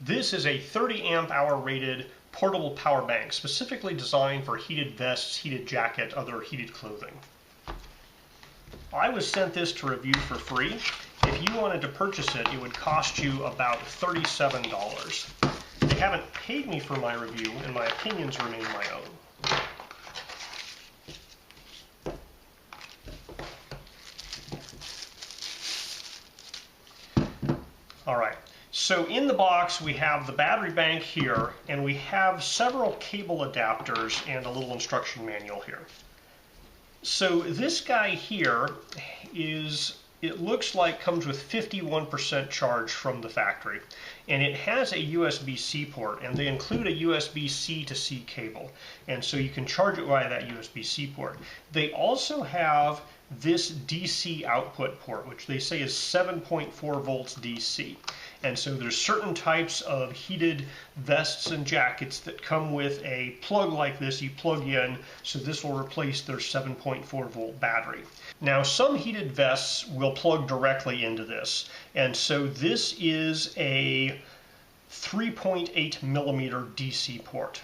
This is a 30 amp hour rated portable power bank specifically designed for heated vests, heated jacket, other heated clothing. I was sent this to review for free. If you wanted to purchase it, it would cost you about $37. They haven't paid me for my review, and my opinions remain my own. All right, so in the box we have the battery bank here, and we have several cable adapters and a little instruction manual here. So this guy here it looks like comes with 51% charge from the factory, and it has a USB-C port, and they include a USB-C to C cable, and so you can charge it via that USB-C port. They also have this DC output port, which they say is 7.4 volts DC. And so there's certain types of heated vests and jackets that come with a plug like this you plug in, so this will replace their 7.4 volt battery. Now some heated vests will plug directly into this, and so this is a 3.8 millimeter DC port.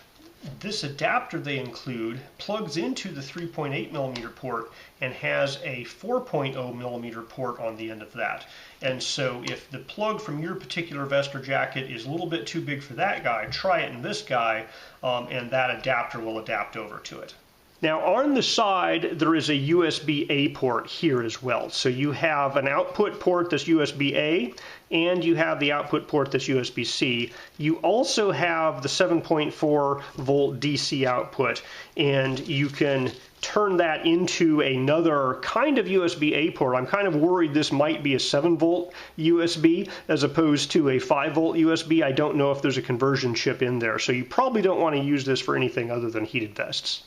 This adapter they include plugs into the 3.8 millimeter port and has a 4.0 millimeter port on the end of that. And so if the plug from your particular vest or jacket is a little bit too big for that guy, try it in this guy, and that adapter will adapt over to it. Now on the side there is a USB-A port here as well. So you have an output port that's USB-A, and you have the output port that's USB-C. You also have the 7.4 volt DC output, and you can turn that into another kind of USB-A port. I'm kind of worried this might be a 7 volt USB as opposed to a 5 volt USB. I don't know if there's a conversion chip in there, so you probably don't want to use this for anything other than heated vests.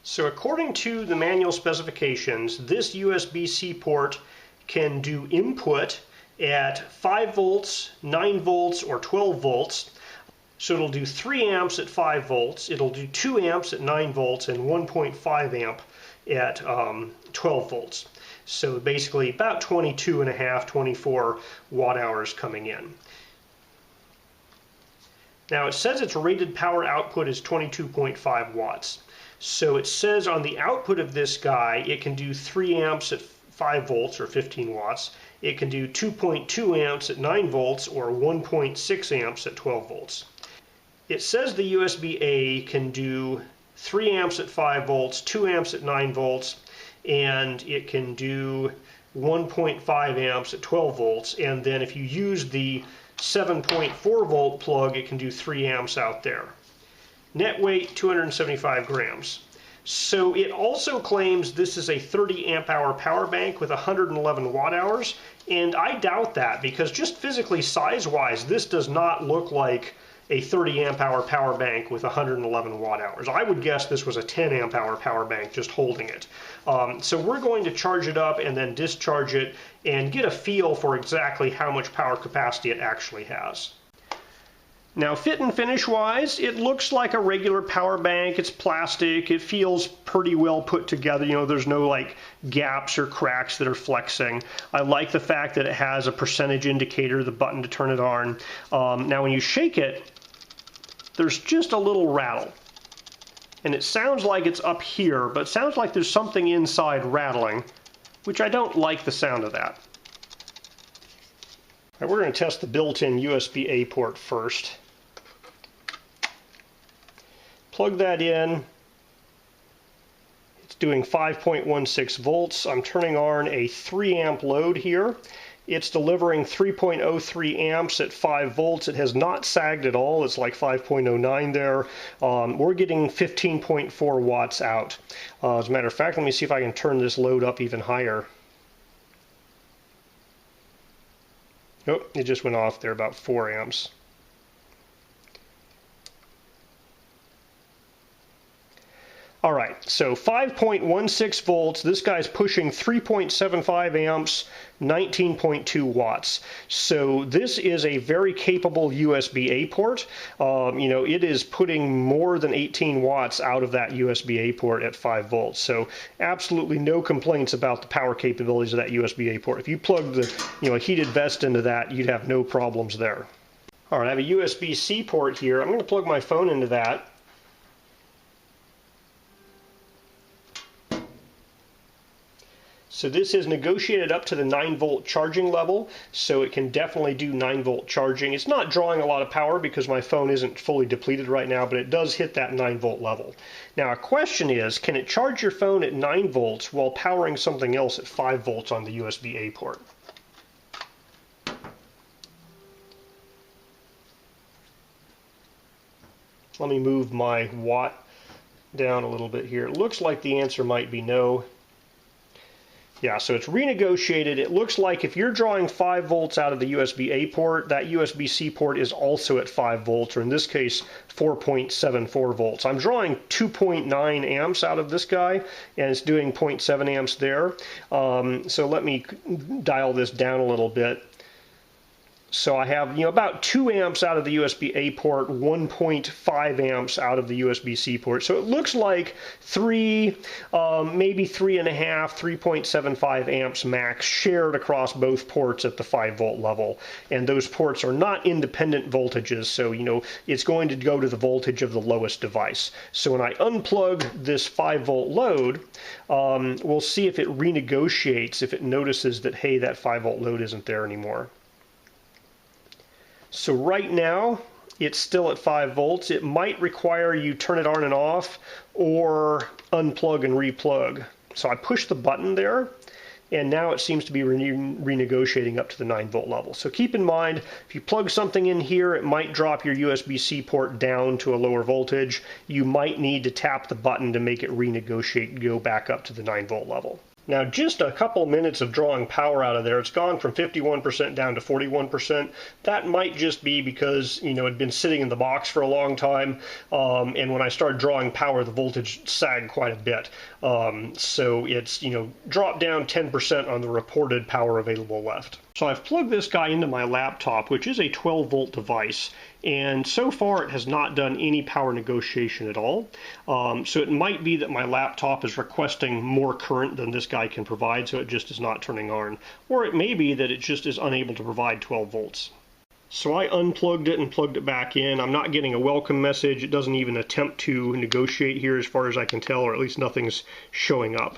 So according to the manual specifications, this USB-C port can do input at 5 volts, 9 volts, or 12 volts. So it'll do 3 amps at 5 volts, it'll do 2 amps at 9 volts, and 1.5 amp at 12 volts. So basically about 22.5, 24 watt hours coming in. Now it says its rated power output is 22.5 watts. So it says on the output of this guy it can do 3 amps at 5 volts or 15 watts. It can do 2.2 amps at 9 volts or 1.6 amps at 12 volts. It says the USB-A can do 3 amps at 5 volts, 2 amps at 9 volts, and it can do 1.5 amps at 12 volts. And then if you use the 7.4 volt plug, it can do 3 amps out there. Net weight 275 grams. So it also claims this is a 30 amp hour power bank with 111 watt hours, and I doubt that, because just physically size wise this does not look like a 30 amp hour power bank with 111 watt hours. I would guess this was a 10 amp hour power bank just holding it. So we're going to charge it up and then discharge it and get a feel for exactly how much power capacity it actually has. Now fit and finish wise, it looks like a regular power bank. It's plastic, it feels pretty well put together. You know, there's no like gaps or cracks that are flexing. I like the fact that it has a percentage indicator, the button to turn it on. Now when you shake it, there's just a little rattle. And it sounds like it's up here, but it sounds like there's something inside rattling, which I don't like the sound of that. All right, we're going to test the built-in USB-A port first. Plug that in. It's doing 5.16 volts. I'm turning on a 3 amp load here. It's delivering 3.03 amps at 5 volts. It has not sagged at all. It's like 5.09 there. We're getting 15.4 watts out. As a matter of fact, let me see if I can turn this load up even higher. Nope, it just went off there, about 4 amps. All right, so 5.16 volts. This guy's pushing 3.75 amps, 19.2 watts. So this is a very capable USB-A port. You know, it is putting more than 18 watts out of that USB-A port at 5 volts. So absolutely no complaints about the power capabilities of that USB-A port. If you plug the, a heated vest into that, you'd have no problems there. All right, I have a USB-C port here. I'm going to plug my phone into that. So this is negotiated up to the 9-volt charging level, so it can definitely do 9-volt charging. It's not drawing a lot of power because my phone isn't fully depleted right now, but it does hit that 9-volt level. Now a question is, can it charge your phone at 9 volts while powering something else at 5 volts on the USB-A port? Let me move my watt down a little bit here. It looks like the answer might be no. Yeah, so it's renegotiated. It looks like if you're drawing 5 volts out of the USB-A port, that USB-C port is also at 5 volts, or in this case, 4.74 volts. I'm drawing 2.9 amps out of this guy, and it's doing 0.7 amps there. So let me dial this down a little bit. So I have, about 2 amps out of the USB-A port, 1.5 amps out of the USB-C port. So it looks like 3, maybe 3.5, 3.75 amps max shared across both ports at the 5-volt level. And those ports are not independent voltages, so, it's going to go to the voltage of the lowest device. So when I unplug this 5-volt load, we'll see if it renegotiates, if it notices that, hey, that 5-volt load isn't there anymore. So right now, it's still at 5 volts. It might require you turn it on and off or unplug and replug. So I push the button there, and now it seems to be renegotiating up to the 9-volt level. So keep in mind, if you plug something in here, it might drop your USB-C port down to a lower voltage. You might need to tap the button to make it renegotiate, go back up to the 9-volt level. Now, just a couple minutes of drawing power out of there, it's gone from 51% down to 41%. That might just be because, it had been sitting in the box for a long time, and when I started drawing power, the voltage sagged quite a bit. So it's, dropped down 10% on the reported power available left. So I've plugged this guy into my laptop, which is a 12-volt device, and so far it has not done any power negotiation at all. So it might be that my laptop is requesting more current than this guy can provide, so it just is not turning on. Or it may be that it just is unable to provide 12 volts. So I unplugged it and plugged it back in. I'm not getting a welcome message. It doesn't even attempt to negotiate here as far as I can tell, or at least nothing's showing up.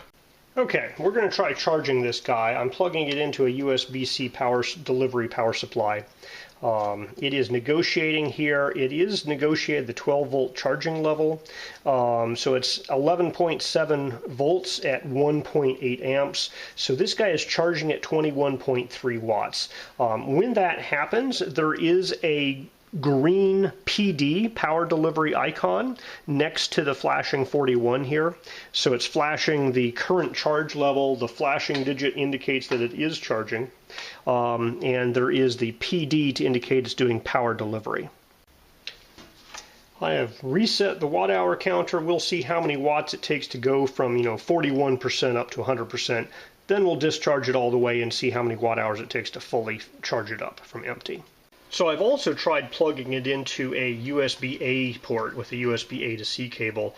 Okay, we're going to try charging this guy. I'm plugging it into a USB-C power delivery power supply. It is negotiating here. It is negotiated the 12-volt charging level. So it's 11.7 volts at 1.8 amps. So this guy is charging at 21.3 watts. When that happens, there is a green PD power delivery icon next to the flashing 41 here. So it's flashing the current charge level. The flashing digit indicates that it is charging. And there is the PD to indicate it's doing power delivery. I have reset the watt hour counter. We'll see how many watts it takes to go from 41% up to 100%. Then we'll discharge it all the way and see how many watt hours it takes to fully charge it up from empty. So I've also tried plugging it into a USB-A port with a USB-A to C cable.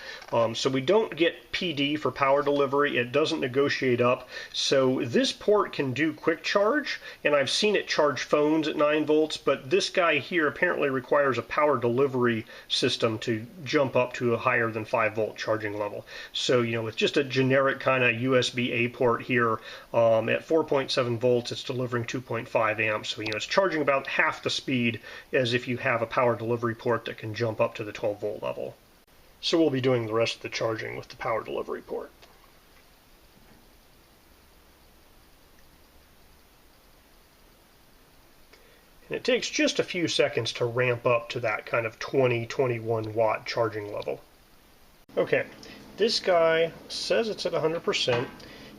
So we don't get PD for power delivery. It doesn't negotiate up. So this port can do quick charge, and I've seen it charge phones at 9 volts, but this guy here apparently requires a power delivery system to jump up to a higher than 5-volt charging level. So, with just a generic kind of USB-A port here, at 4.7 volts, it's delivering 2.5 amps. So, it's charging about half the speed as if you have a power delivery port that can jump up to the 12-volt level. So we'll be doing the rest of the charging with the power delivery port. And it takes just a few seconds to ramp up to that kind of 20-21 watt charging level. Okay, this guy says it's at 100%.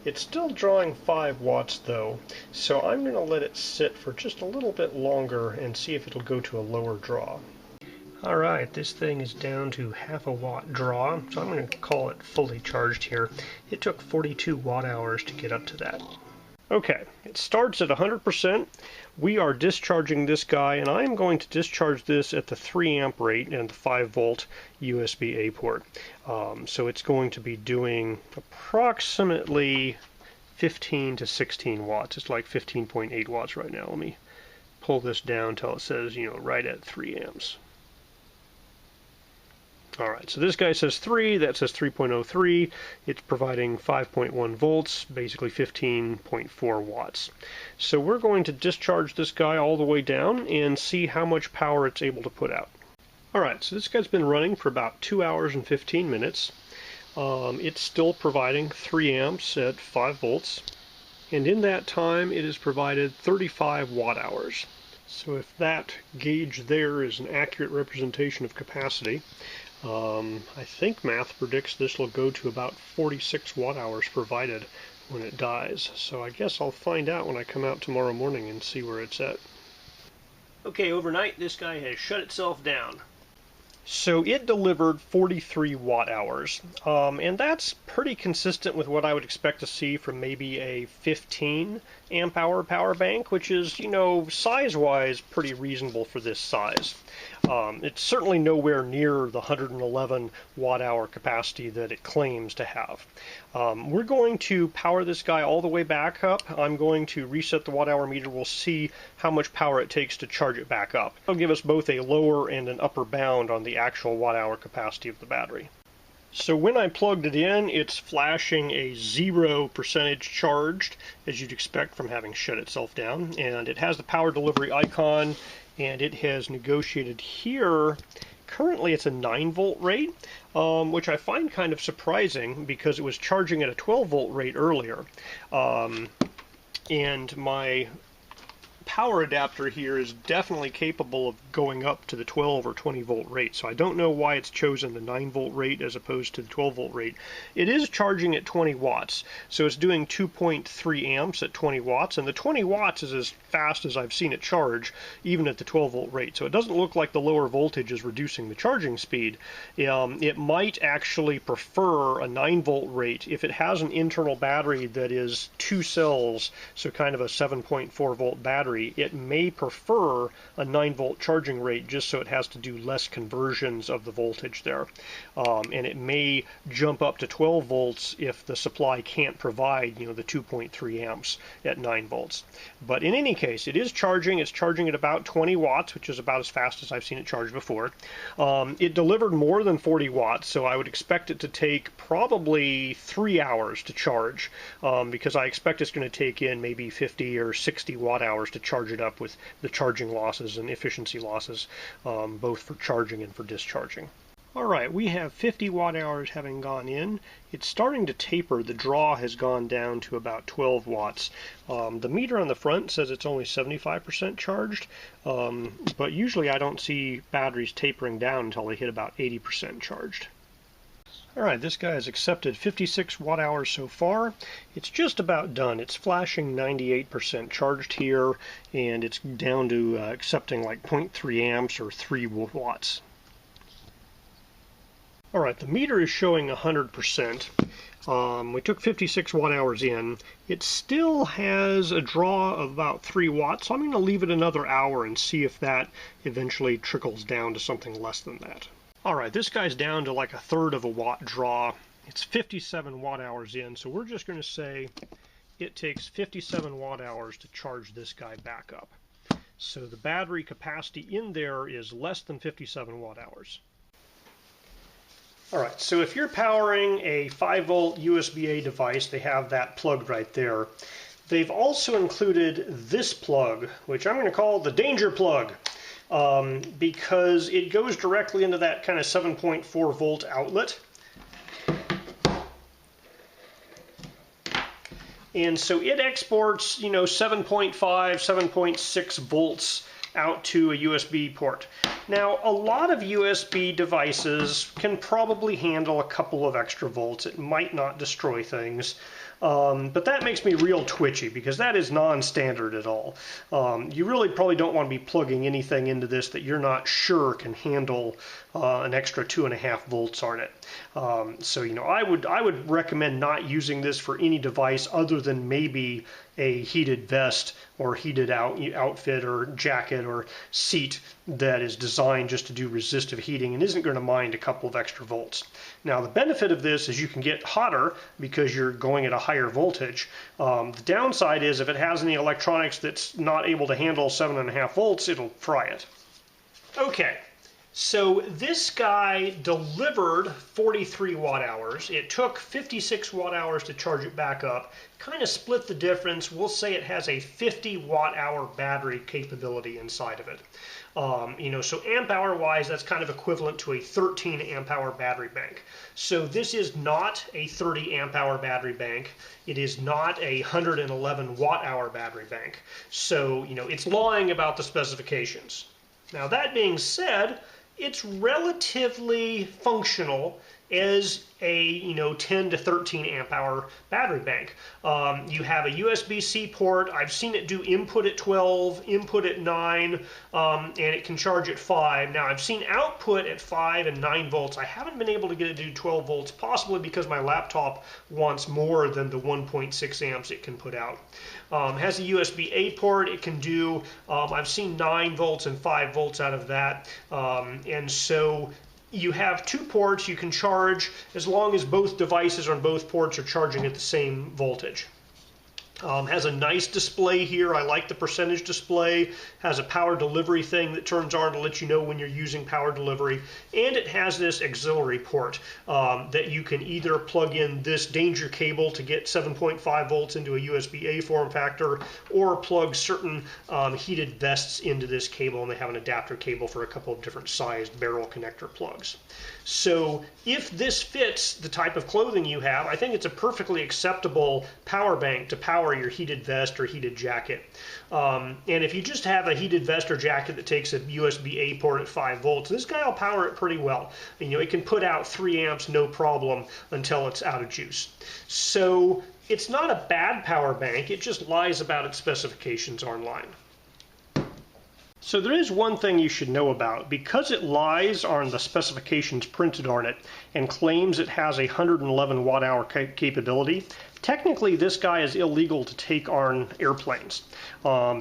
It's still drawing 5 watts though, so I'm going to let it sit for just a little bit longer and see if it'll go to a lower draw. Alright, this thing is down to half a watt draw, so I'm going to call it fully charged here. It took 42 watt hours to get up to that. Okay, it starts at 100%. We are discharging this guy, and I'm going to discharge this at the 3 amp rate and the 5 volt USB-A port. So it's going to be doing approximately 15 to 16 watts. It's like 15.8 watts right now. Let me pull this down until it says, right at 3 amps. Alright, so this guy says 3, that says 3.03. It's providing 5.1 volts, basically 15.4 watts. So we're going to discharge this guy all the way down and see how much power it's able to put out. Alright, so this guy's been running for about 2 hours and 15 minutes. It's still providing 3 amps at 5 volts. And in that time, it has provided 35 watt hours. So if that gauge there is an accurate representation of capacity, I think math predicts this will go to about 46 watt hours provided when it dies. So I guess I'll find out when I come out tomorrow morning and see where it's at. Okay, overnight this guy has shut itself down. So it delivered 43 watt hours, and that's pretty consistent with what I would expect to see from maybe a 15 amp hour power bank, which is, size-wise pretty reasonable for this size. It's certainly nowhere near the 111 watt hour capacity that it claims to have. We're going to power this guy all the way back up. I'm going to reset the watt hour meter. We'll see how much power it takes to charge it back up. It'll give us both a lower and an upper bound on the actual watt hour capacity of the battery. So when I plugged it in, it's flashing a 0% charged, as you'd expect from having shut itself down. And it has the power delivery icon, and it has negotiated here. Currently it's a 9 volt rate, which I find kind of surprising because it was charging at a 12 volt rate earlier. And my power adapter here is definitely capable of going up to the 12 or 20 volt rate, so I don't know why it's chosen the 9 volt rate as opposed to the 12 volt rate. It is charging at 20 watts, so it's doing 2.3 amps at 20 watts, and the 20 watts is as fast as I've seen it charge, even at the 12 volt rate, so it doesn't look like the lower voltage is reducing the charging speed. It might actually prefer a 9 volt rate if it has an internal battery that is 2 cells, so kind of a 7.4 volt battery. It may prefer a 9 volt charging rate just so it has to do less conversions of the voltage there. And it may jump up to 12 volts if the supply can't provide, the 2.3 amps at 9 volts. But in any case, it is charging. It's charging at about 20 watts, which is about as fast as I've seen it charge before. It delivered more than 40 watts, so I would expect it to take probably 3 hours to charge, because I expect it's going to take in maybe 50 or 60 watt hours to charge it up with the charging losses and efficiency losses, both for charging and for discharging. Alright, we have 50 watt hours having gone in. It's starting to taper. The draw has gone down to about 12 watts. The meter on the front says it's only 75% charged, but usually I don't see batteries tapering down until they hit about 80% charged. Alright, this guy has accepted 56 watt hours so far. It's just about done. It's flashing 98% charged here, and it's down to accepting like 0.3 amps or 3 watts. Alright, the meter is showing 100%. We took 56 watt hours in. It still has a draw of about 3 watts, so I'm going to leave it another hour and see if that eventually trickles down to something less than that. Alright, this guy's down to like a third of a watt draw. It's 57 watt hours in, so we're just going to say it takes 57 watt hours to charge this guy back up. So the battery capacity in there is less than 57 watt hours. Alright, so if you're powering a 5 volt USB-A device, they have that plugged right there. They've also included this plug, which I'm going to call the danger plug, because it goes directly into that kind of 7.4 volt outlet. And so it exports, 7.5, 7.6 volts out to a USB port. Now, a lot of USB devices can probably handle a couple of extra volts. It might not destroy things. But that makes me real twitchy because that is non-standard at all. You really probably don't want to be plugging anything into this that you're not sure can handle an extra 2.5 volts on it. So I would recommend not using this for any device other than maybe a heated vest or heated outfit or jacket or seat that is designed just to do resistive heating and isn't going to mind a couple of extra volts. Now the benefit of this is you can get hotter because you're going at a higher voltage. The downside is if it has any electronics that's not able to handle 7.5 volts, it'll fry it. Okay. So this guy delivered 43 watt hours. It took 56 watt hours to charge it back up. Kind of split the difference. We'll say it has a 50 watt hour battery capability inside of it. So amp hour wise, that's kind of equivalent to a 13 amp hour battery bank. So this is not a 30 amp hour battery bank. It is not a 111 watt hour battery bank. So, it's lying about the specifications. Now that being said, it's relatively functional as a 10 to 13 amp hour battery bank. You have a USB-C port. I've seen it do input at 12, input at 9, and it can charge at 5. Now I've seen output at 5 and 9 volts. I haven't been able to get it to do 12 volts, possibly because my laptop wants more than the 1.6 amps it can put out. Has a USB-A port. It can do, I've seen 9 volts and 5 volts out of that. And so you have 2 ports you can charge as long as both devices on both ports are charging at the same voltage. Has a nice display here. I like the percentage display. Has a power delivery thing that turns on to let you know when you're using power delivery. And it has this auxiliary port that you can either plug in this danger cable to get 7.5 volts into a USB-A form factor, or plug certain heated vests into this cable, and they have an adapter cable for a couple of different sized barrel connector plugs. So if this fits the type of clothing you have, I think it's a perfectly acceptable power bank to power your heated vest or heated jacket. And if you just have a heated vest or jacket that takes a USB-A port at 5 volts, this guy will power it pretty well. It can put out 3 amps no problem until it's out of juice. So it's not a bad power bank, it just lies about its specifications online. So there is one thing you should know about. Because it lies on the specifications printed on it and claims it has a 111 watt hour capability, technically this guy is illegal to take on airplanes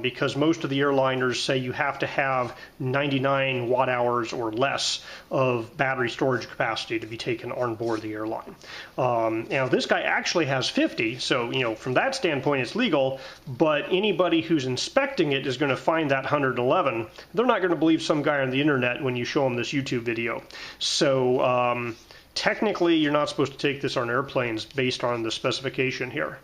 because most of the airliners say you have to have 99 watt hours or less of battery storage capacity to be taken on board the airline. Now this guy actually has 50, so from that standpoint it's legal, but anybody who's inspecting it is going to find that 111. They're not going to believe some guy on the internet when you show them this YouTube video. So technically, you're not supposed to take this on airplanes based on the specification here.